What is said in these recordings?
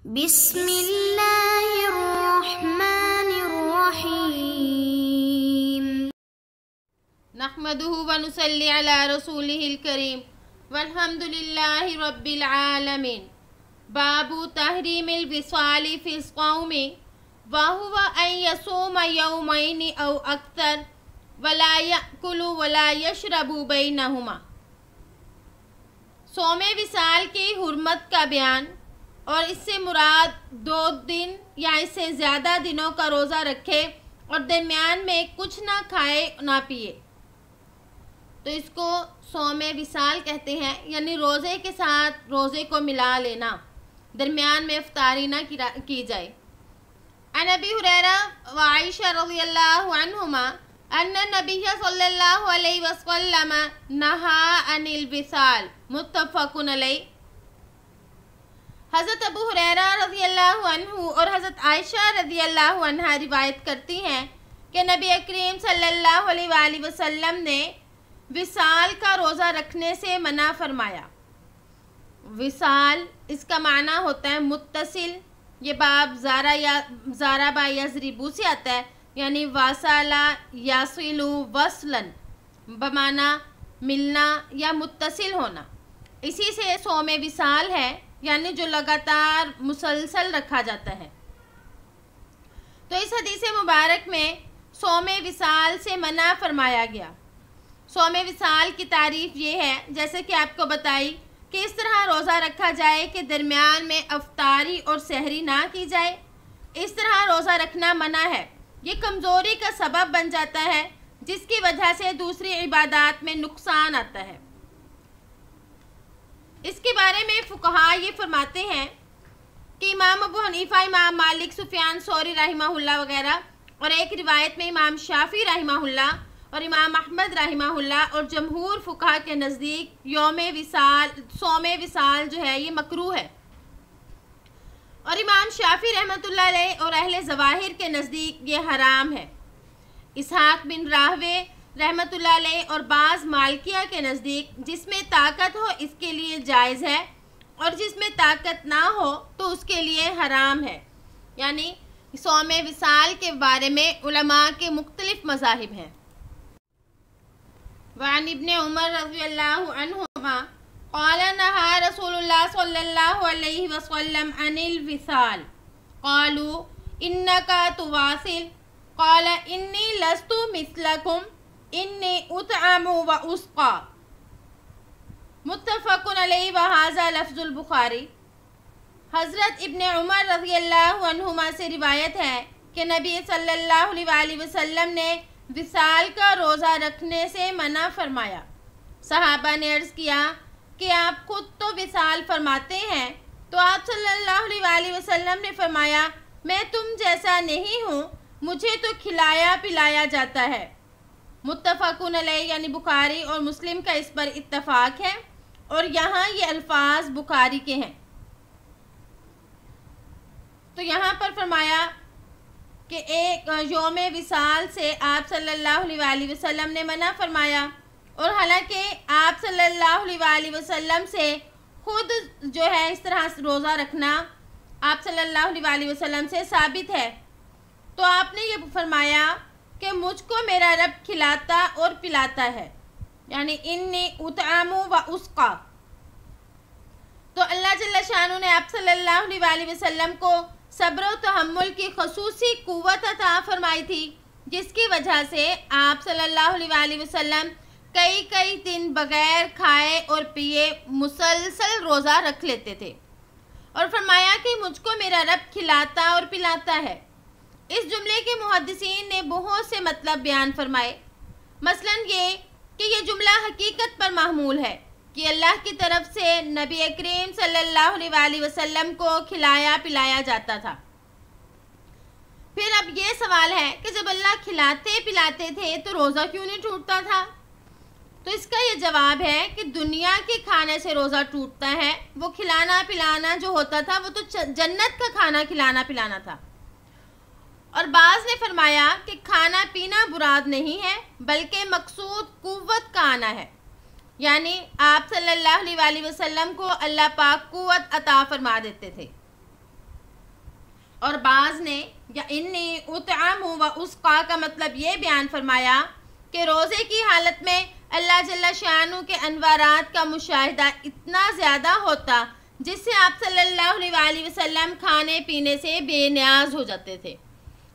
بسم اللہ الرحمن الرحیم نحمدہ ونصلی علی رسولہ الکریم والحمد للہ رب العالمین۔ باب تحریم الوصال فی الصوم وہو ان یصوم یومین او اکثر ولا یأکل ولا یشرب بینہما۔ صوم وصال کی حرمت کا بیان اور اس سے مراد 2 دن یا اس سے زیادہ دنوں کا روزہ رکھے اور درمیان میں کچھ نہ کھائے نہ پیے، تو اس کو صوم وصال کہتے ہیں، یعنی روزے کے ساتھ روزے کو ملا لینا، درمیان میں افطاری نہ کی جائے۔ عن ابی ہریرہ وعائشہ رضی اللہ عنہما ان النبی صلی اللہ علیہ وسلم نہا عن الوصال، متفق علیہ۔ حضرت ابو ہریرہ رضی اللہ عنہ اور حضرت عائشہ رضی اللہ عنہ روایت کرتی ہیں کہ نبی کریم صلی اللہ علیہ وآلہ وسلم نے وصال کا روزہ رکھنے سے منع فرمایا۔ وصال اس کا معنی ہوتا ہے متصل، یہ باب زاربا یضربو سے آتا ہے، یعنی واصلہ یصلو وصلاً بمعنی ملنا یا متصل ہونا، اسی سے صوم وصال ہے، یعنی جو لگاتار مسلسل رکھا جاتا ہے۔ تو اس حدیث مبارک میں صوم وصال سے منع فرمایا گیا۔ صوم وصال کی تعریف یہ ہے، جیسے کہ آپ کو بتائی، کہ اس طرح روزہ رکھا جائے کہ درمیان میں افطاری اور سحری نہ کی جائے۔ اس طرح روزہ رکھنا منع ہے، یہ کمزوری کا سبب بن جاتا ہے، جس کی وجہ سے دوسری عبادات میں نقصان آتا ہے۔ اس کے بارے میں فقہاء یہ فرماتے ہیں کہ امام ابو حنیفہ، امام مالک، سفیان ثوری رحمہ اللہ وغیرہ، اور ایک روایت میں امام شافعی رحمہ اللہ اور امام احمد رحمہ اللہ اور جمہور فقہاء کے نزدیک صوم وصال جو ہے یہ مکروہ ہے، اور امام شافعی رحمۃ اللہ علیہ اور اہل ظواہر کے نزدیک یہ حرام ہے۔ اسحاق بن راہوے رحمۃ اللہ علیہ اور بعض مالکیہ کے نزدیک جس میں طاقت ہو اس کے لیے جائز ہے، اور جس میں طاقت نہ ہو تو اس کے لیے حرام ہے۔ یعنی صوم وصال کے بارے میں علماء کے مختلف مذاہب ہیں۔ وعن ابن عمر رضی اللہ عنہما قال نہا رسول اللہ صلی اللہ علیہ وسلم عن الوصال قالوا انکا تواصل قال انی لست مثلکم انی اطعم و اسقا، متفق علیہ وہذا لفظ البخاری۔ حضرت ابن عمر رضی اللہ عنہما سے روایت ہے کہ نبی صلی اللہ علیہ وآلہ وسلم نے وصال کا روزہ رکھنے سے منع فرمایا۔ صحابہ نے عرض کیا کہ آپ خود تو وصال فرماتے ہیں، تو آپ صلی اللہ علیہ وآلہ وسلم نے فرمایا میں تم جیسا نہیں ہوں، مجھے تو کھلایا پلایا جاتا ہے۔ متفقون علیہ، یعنی بخاری اور مسلم کا اس پر اتفاق ہے، اور یہاں یہ الفاظ بخاری کے ہیں۔ تو یہاں پر فرمایا کہ ایک یوم وصال سے آپ صلی اللہ علیہ وآلہ وسلم نے منع فرمایا، اور حالانکہ آپ صلی اللہ علیہ وآلہ وسلم سے خود جو ہے اس طرح روزہ رکھنا آپ صلی اللہ علیہ وآلہ وسلم سے ثابت ہے، تو آپ نے یہ فرمایا کہ مجھ کو میرا رب کھلاتا اور پلاتا ہے، یعنی انی اطعم و اسقا۔ تو اللہ جل شانہ نے آپ صلی اللہ علیہ وآلہ وسلم کو صبر و تحمل کی خصوصی قوت عطا فرمائی تھی، جس کی وجہ سے آپ صلی اللہ علیہ وآلہ وسلم کئی دن بغیر کھائے اور پیے مسلسل روزہ رکھ لیتے تھے، اور فرمایا کہ مجھ کو میرا رب کھلاتا اور پلاتا ہے۔ اس جملے کے محدثین نے بہت سے مطلب بیان فرمائے، مثلا یہ کہ یہ جملہ حقیقت پر محمول ہے کہ اللہ کی طرف سے نبی کریم صلی اللہ علیہ وآلہ وسلم کو کھلایا پلایا جاتا تھا۔ پھر اب یہ سوال ہے کہ جب اللہ کھلاتے پلاتے تھے تو روزہ کیوں نہیں ٹوٹتا تھا؟ تو اس کا یہ جواب ہے کہ دنیا کے کھانے سے روزہ ٹوٹتا ہے، وہ کھلانا پلانا جو ہوتا تھا وہ تو جنت کا کھانا کھلانا پلانا تھا۔ اور بعض نے فرمایا کہ کھانا پینا مراد نہیں ہے، بلکہ مقصود قوت کا آنا ہے، یعنی آپ صلی اللہ علیہ وآلہ وسلم کو اللہ پاک قوت عطا فرما دیتے تھے۔ اور بعض نے یا انی اطعم و اسقا کا مطلب یہ بیان فرمایا کہ روزے کی حالت میں اللہ جل شانہ کے انوارات کا مشاہدہ اتنا زیادہ ہوتا جس سے آپ صلی اللہ علیہ وسلم کھانے پینے سے بے نیاز ہو جاتے تھے۔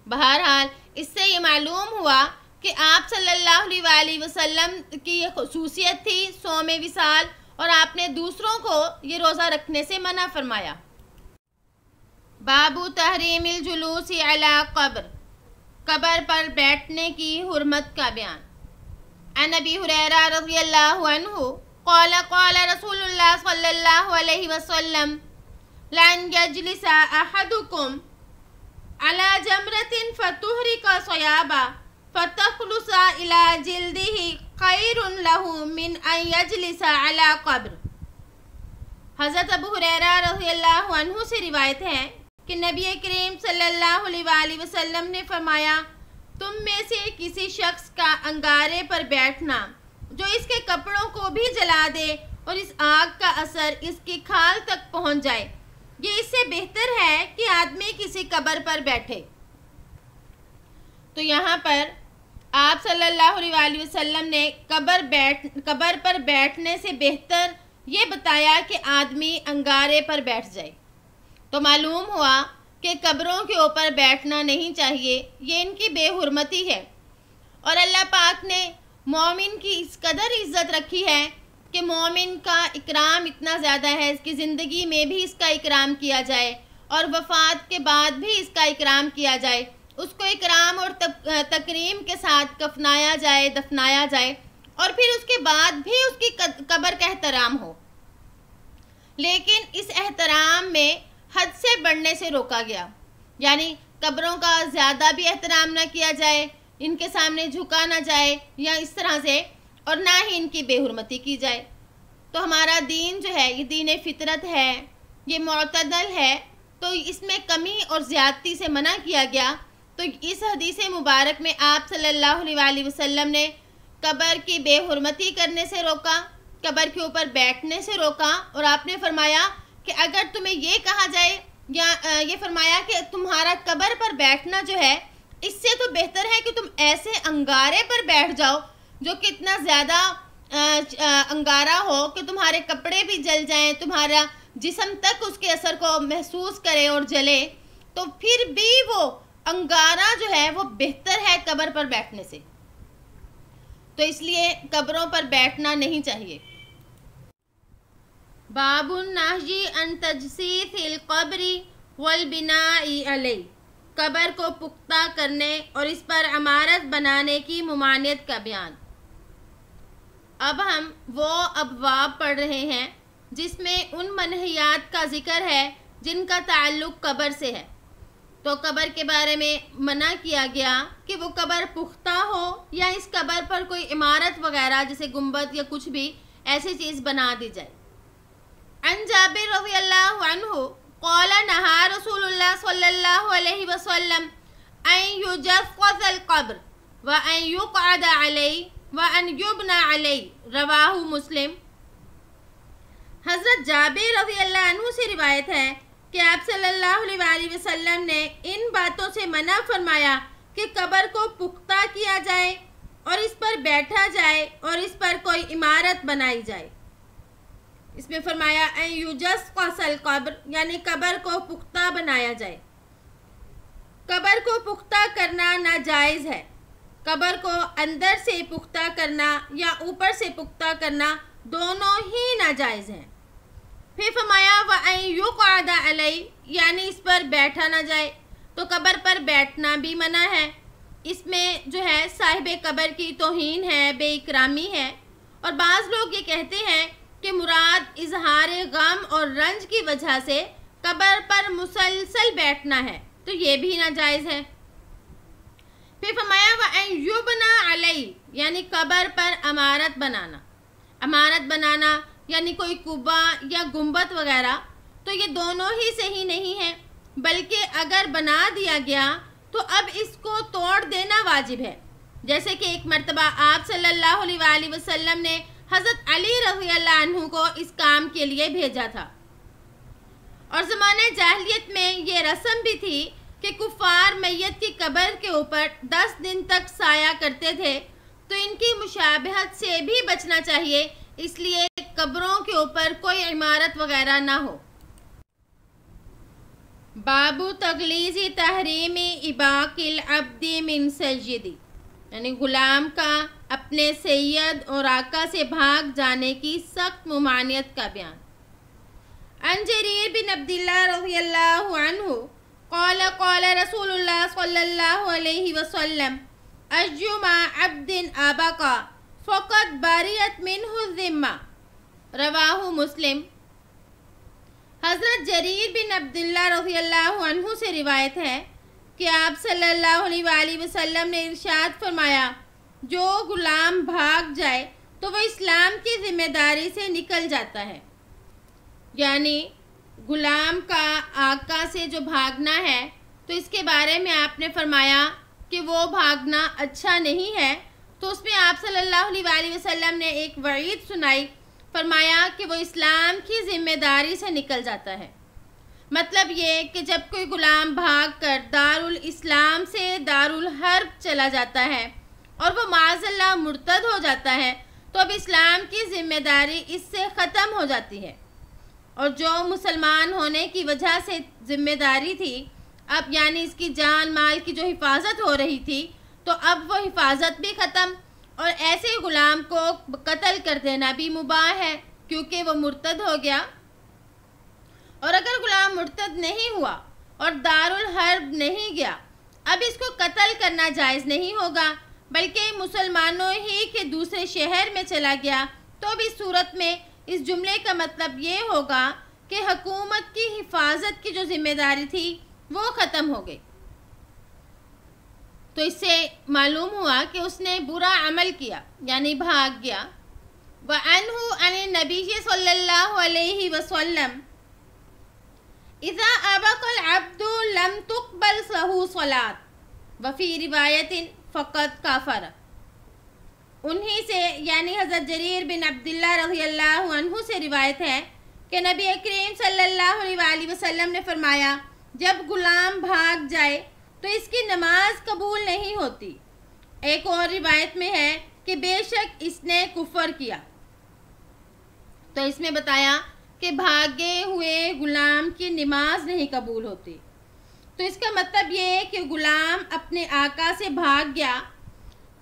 بہرحال اس سے یہ معلوم ہوا کہ آپ صلی اللہ علیہ وسلم کی یہ خصوصیت تھی صوم وصال، اور آپ نے دوسروں کو یہ روزہ رکھنے سے منع فرمایا۔ باب تحریم الجلوس علی قبر، قبر پر بیٹھنے کی حرمت کا بیان۔ عن ابی ہریرہ رضی اللہ عنہ قال قال رسول اللہ صلی اللہ علیہ وسلم لن یجلس احدکم علی جمرۃ فتحرق صیابا فتخلص الى جلدہ خیر لہ من ان یجلس علی قبر۔ حضرت ابو ہریرہ رضی اللہ عنہ سے روایت ہے کہ نبی کریم صلی اللہ علیہ وسلم نے فرمایا، تم میں سے کسی شخص کا انگارے پر بیٹھنا جو اس کے کپڑوں کو بھی جلا دے اور اس آگ کا اثر اس کی کھال تک پہنچ جائے، یہ اس سے بہتر ہے کہ آدمی کسی قبر پر بیٹھے۔ تو یہاں پر آپ صلی اللہ علیہ وسلم نے قبر پر بیٹھنے سے بہتر یہ بتایا کہ آدمی انگارے پر بیٹھ جائے۔ تو معلوم ہوا کہ قبروں کے اوپر بیٹھنا نہیں چاہیے، یہ ان کی بے حرمتی ہے، اور اللہ پاک نے مومن کی اس قدر عزت رکھی ہے کہ مومن کا اکرام اتنا زیادہ ہے، اس کی زندگی میں بھی اس کا اکرام کیا جائے اور وفات کے بعد بھی اس کا اکرام کیا جائے، اس کو اکرام اور تکریم کے ساتھ کفنایا جائے، دفنایا جائے، اور پھر اس کے بعد بھی اس کی قبر کا احترام ہو۔ لیکن اس احترام میں حد سے بڑھنے سے روکا گیا، یعنی قبروں کا زیادہ بھی احترام نہ کیا جائے، ان کے سامنے جھکا نہ جائے یا اس طرح سے، اور نہ ہی ان کی بے حرمتی کی جائے۔ تو ہمارا دین جو ہے یہ دین فطرت ہے، یہ معتدل ہے، تو اس میں کمی اور زیادتی سے منع کیا گیا۔ تو اس حدیث مبارک میں آپ صلی اللہ علیہ وسلم نے قبر کی بے حرمتی کرنے سے روکا، قبر کے اوپر بیٹھنے سے روکا، اور آپ نے فرمایا کہ اگر تمہیں یہ کہا جائے یا یہ فرمایا کہ تمہارا قبر پر بیٹھنا جو ہے اس سے تو بہتر ہے کہ تم ایسے انگارے پر بیٹھ جاؤ جو کہ اتنا زیادہ انگارہ ہو کہ تمہارے کپڑے بھی جل جائیں، تمہارا جسم تک اس کے اثر کو محسوس کرے اور جلے، تو پھر بھی وہ انگارہ جو ہے وہ بہتر ہے قبر پر بیٹھنے سے۔ تو اس لیے قبروں پر بیٹھنا نہیں چاہیے۔ باب النہی عن تجسیس القبر والبناء علیہ، قبر کو پختہ کرنے اور اس پر عمارت بنانے کی ممانعت کا بیان۔ اب ہم وہ ابواب پڑھ رہے ہیں جس میں ان منہیات کا ذکر ہے جن کا تعلق قبر سے ہے۔ تو قبر کے بارے میں منع کیا گیا کہ وہ قبر پختہ ہو یا اس قبر پر کوئی عمارت وغیرہ جیسے گنبد یا کچھ بھی ایسی چیز بنا دی جائے۔ عن جابر رضی اللہ عنہ قال نہا رسول اللہ صلی اللہ علیہ وسلم ان یجسس القبر وان یقعد علیہ وان یبنى علیہ، رواہ مسلم۔ حضرت جابر رضی اللہ عنہ سے روایت ہے کہ آپ صلی اللہ علیہ وسلم نے ان باتوں سے منع فرمایا کہ قبر کو پختہ کیا جائے اور اس پر بیٹھا جائے اور اس پر کوئی عمارت بنائی جائے۔ اس میں فرمایا ان یجسس القبر، یعنی قبر کو پختہ بنایا جائے۔ قبر کو پختہ کرنا ناجائز ہے۔ قبر کو اندر سے پختہ کرنا یا اوپر سے پختہ کرنا دونوں ہی ناجائز ہیں۔ پھر فرمایا وَأَن يُقْعَدَ عَلَيْهِ، یعنی اس پر بیٹھا نہ جائے، تو قبر پر بیٹھنا بھی منع ہے۔ اس میں جو ہے صاحب قبر کی توہین ہے، بے اکرامی ہے، اور بعض لوگ یہ کہتے ہیں کہ مراد اظہار غم اور رنج کی وجہ سے قبر پر مسلسل بیٹھنا ہے، تو یہ بھی ناجائز ہے۔ پھر فرمایا وَأَن يُبْنَى عَلَيْهِ، یعنی قبر پر عمارت بنانا۔ عمارت بنانا یعنی کوئی قبہ یا گنبد وغیرہ، تو یہ دونوں ہی صحیح نہیں ہیں، بلکہ اگر بنا دیا گیا تو اب اس کو توڑ دینا واجب ہے، جیسے کہ ایک مرتبہ آپ صلی اللہ علیہ وسلم نے حضرت علی رضی اللہ عنہ کو اس کام کے لیے بھیجا تھا، اور زمانہ جاہلیت میں یہ رسم بھی تھی کہ کفار میت کی قبر کے اوپر 10 دن تک سایہ کرتے تھے، تو ان کی مشابہت سے بھی بچنا چاہیے، اس لیے قبروں کے اوپر کوئی عمارت وغیرہ نہ ہو۔ باب تغلیظ تحریم اباق العبد من سیدی، یعنی غلام کا اپنے سید اور آقا سے بھاگ جانے کی سخت ممانعت کا بیان۔ عن جریر بن عبداللہ رضی اللہ عنہ قال قال رسول اللہ صلی اللہ علیہ وسلم اجمع عبد ابقا فقد بریت منہ الذمہ، رواہ مسلم۔ حضرت جریر بن عبداللہ رضی اللہ عنہ سے روایت ہے کہ آپ صلی اللہ علیہ وآلہ وسلم نے ارشاد فرمایا، جو غلام بھاگ جائے تو وہ اسلام کی ذمہ داری سے نکل جاتا ہے، یعنی غلام کا آقا سے جو بھاگنا ہے تو اس کے بارے میں آپ نے فرمایا کہ وہ بھاگنا اچھا نہیں ہے، تو اس میں آپ صلی اللہ علیہ وآلہ وسلم نے ایک وعید سنائی، فرمایا کہ وہ اسلام کی ذمہ داری سے نکل جاتا ہے۔ مطلب یہ کہ جب کوئی غلام بھاگ کر دارالاسلام سے دارالحرب چلا جاتا ہے اور وہ معاذ اللہ مرتد ہو جاتا ہے تو اب اسلام کی ذمہ داری اس سے ختم ہو جاتی ہے، اور جو مسلمان ہونے کی وجہ سے ذمہ داری تھی، اب یعنی اس کی جان مال کی جو حفاظت ہو رہی تھی، تو اب وہ حفاظت بھی ختم، اور ایسے غلام کو قتل کر دینا بھی مباح ہے کیونکہ وہ مرتد ہو گیا۔ اور اگر غلام مرتد نہیں ہوا اور دارالحرب نہیں گیا، اب اس کو قتل کرنا جائز نہیں ہوگا، بلکہ مسلمانوں ہی کے دوسرے شہر میں چلا گیا، تو اب اس صورت میں اس جملے کا مطلب یہ ہوگا کہ حکومت کی حفاظت کی جو ذمہ داری تھی وہ ختم ہو گئی۔ تو اس سے معلوم ہوا کہ اس نے برا عمل کیا، یعنی بھاگ گیا۔ وَعَنْهُ عَنِ النَّبِيِّ صلی اللہ علیہ وسلم اِذَا أَبَقَ الْعَبْدُ لَمْ تُقْبَلْ لَهُ صَلَاةٌ وَفِي رِوَایَةٍ فَقَدْ كَفَرَ۔ انہی سے یعنی حضرت جریر بن عبداللہ رضی اللہ عنہ سے روایت ہے کہ نبی کریم صلی اللہ علیہ وآلہ وسلم نے فرمایا، جب غلام بھاگ جائے تو اس کی نماز قبول نہیں ہوتی۔ ایک اور روایت میں ہے کہ بے شک اس نے کفر کیا۔ تو اس میں بتایا کہ بھاگے ہوئے غلام کی نماز نہیں قبول ہوتی۔ تو اس کا مطلب یہ ہے کہ غلام اپنے آقا سے بھاگ گیا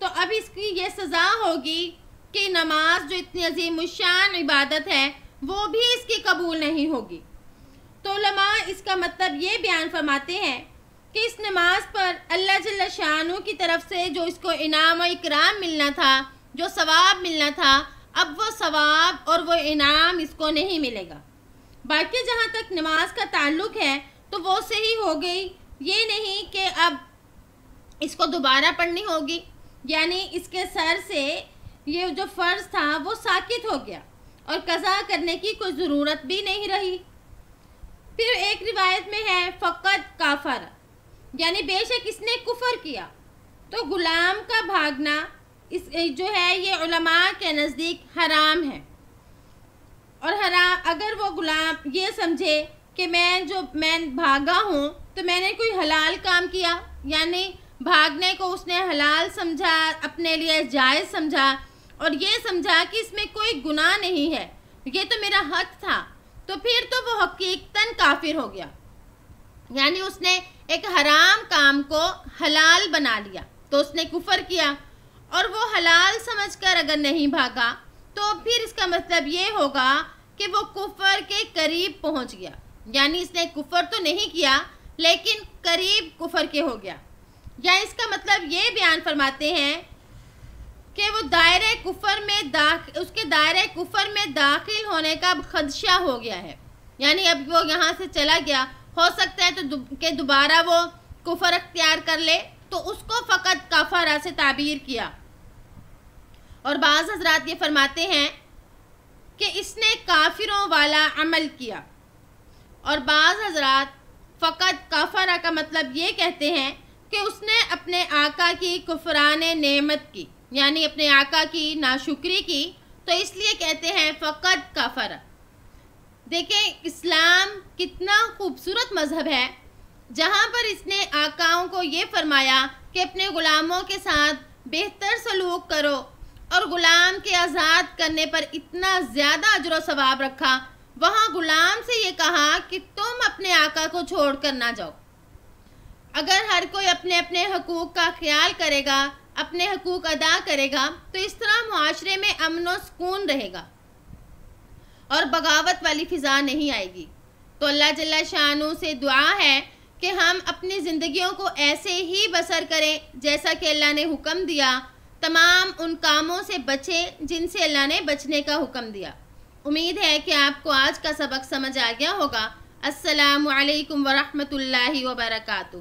تو اب اس کی یہ سزا ہوگی کہ نماز جو اتنی عظیم الشان عبادت ہے وہ بھی اس کی قبول نہیں ہوگی۔ تو علماء اس کا مطلب یہ بیان فرماتے ہیں کہ اس نماز پر اللہ جل شانہ کی طرف سے جو اس کو انعام و اکرام ملنا تھا، جو ثواب ملنا تھا، اب وہ ثواب اور وہ انعام اس کو نہیں ملے گا۔ باقی جہاں تک نماز کا تعلق ہے تو وہ صحیح ہو گئی، یہ نہیں کہ اب اس کو دوبارہ پڑھنی ہوگی، یعنی اس کے سر سے یہ جو فرض تھا وہ ساقط ہو گیا اور قضا کرنے کی کوئی ضرورت بھی نہیں رہی۔ پھر ایک روایت میں ہے فقط کافر، یعنی بے شک اس نے کفر کیا۔ تو غلام کا بھاگنا اس جو ہے یہ علماء کے نزدیک حرام ہے، اور حرام اگر وہ غلام یہ سمجھے کہ میں بھاگا ہوں تو میں نے کوئی حلال کام کیا، یعنی بھاگنے کو اس نے حلال سمجھا، اپنے لیے جائز سمجھا، اور یہ سمجھا کہ اس میں کوئی گناہ نہیں ہے، یہ تو میرا حق تھا، تو پھر تو وہ حقیقتاً کافر ہو گیا، یعنی اس نے ایک حرام کام کو حلال بنا لیا، تو اس نے کفر کیا۔ اور وہ حلال سمجھ کر اگر نہیں بھاگا تو پھر اس کا مطلب یہ ہوگا کہ وہ کفر کے قریب پہنچ گیا، یعنی اس نے کفر تو نہیں کیا لیکن قریب کفر کے ہو گیا، یا اس کا مطلب یہ بیان فرماتے ہیں کہ وہ دائرہ کفر میں اس کے دائرہ کفر میں داخل ہونے کا خدشہ ہو گیا ہے، یعنی اب وہ یہاں سے چلا گیا، ہو سکتا ہے تو کہ دوبارہ وہ کفر اختیار کر لے، تو اس کو فقط کفر سے تعبیر کیا۔ اور بعض حضرات یہ فرماتے ہیں کہ اس نے کافروں والا عمل کیا، اور بعض حضرات فقط کفر کا مطلب یہ کہتے ہیں کہ اس نے اپنے آقا کی کفران نعمت کی، یعنی اپنے آقا کی ناشکری کی، تو اس لیے کہتے ہیں فقط کفر۔ دیکھیں اسلام کتنا خوبصورت مذہب ہے، جہاں پر اس نے آقاؤں کو یہ فرمایا کہ اپنے غلاموں کے ساتھ بہتر سلوک کرو، اور غلام کے آزاد کرنے پر اتنا زیادہ اجر و ثواب رکھا۔ وہاں غلام سے یہ کہا کہ تم اپنے آقا کو چھوڑ کر نہ جاؤ۔ اگر ہر کوئی اپنے اپنے حقوق کا خیال کرے گا، اپنے حقوق ادا کرے گا، تو اس طرح معاشرے میں امن و سکون رہے گا اور بغاوت والی فضا نہیں آئے گی۔ تو اللہ جل شانہ سے دعا ہے کہ ہم اپنی زندگیوں کو ایسے ہی بسر کریں جیسا کہ اللہ نے حکم دیا، تمام ان کاموں سے بچیں جن سے اللہ نے بچنے کا حکم دیا۔ امید ہے کہ آپ کو آج کا سبق سمجھ آ گیا ہوگا۔ السلام علیکم ورحمۃ اللہ وبرکاتہ۔